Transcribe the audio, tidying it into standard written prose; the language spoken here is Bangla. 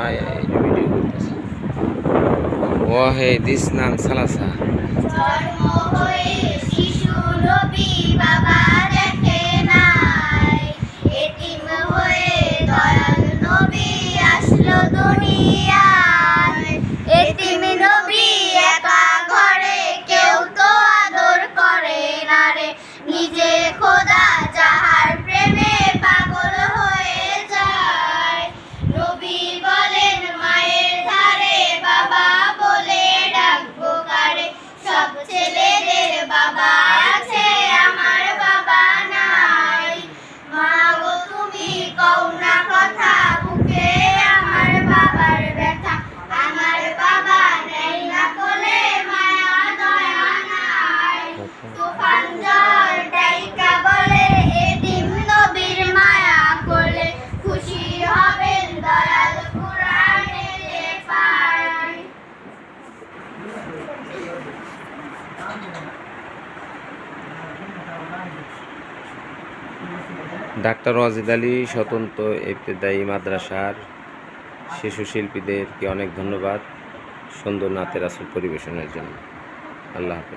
আয় আয় ভিডিও করতেছে ওয়াহে দিসনান সালাসা জন্ম হয়ে শিশু নবী বাবা দেখে নাই, এতিম হয়ে দয়াল নবী আসলো দুনিয়ায়। এতিম নবী একা ঘরে, কেউ তো আদর করে না রে, নিজে খোদা যাহার প্রেমে পাগল হয়ে যায়। নবী বলেন মায়ের ধারে, বাবা বলে ডাকবো কারে, সব ছেলেদের বাবা আছে, আমার বাবা নাই। মা গো তুমি কও না কথা, বুকে আমার বাবার ব্যথা, আমার বাবা নেই না কোলে, মায়া দয়া নাই। তুফান ঝড় ডাইকা বলে, এতিম নবীর মায়া কোলে, খুশি হবেন দয়াল কুরআনে পায়। ডাক্তার ওয়াজিদ আলী স্বতন্ত্র ইবতেদায়ী মাদ্রাসার শিশু শিল্পীদেরকে অনেক ধন্যবাদ সুন্দর নাতে রাসূল পরিবেশনের জন্য। আল্লাহ হাফেজ।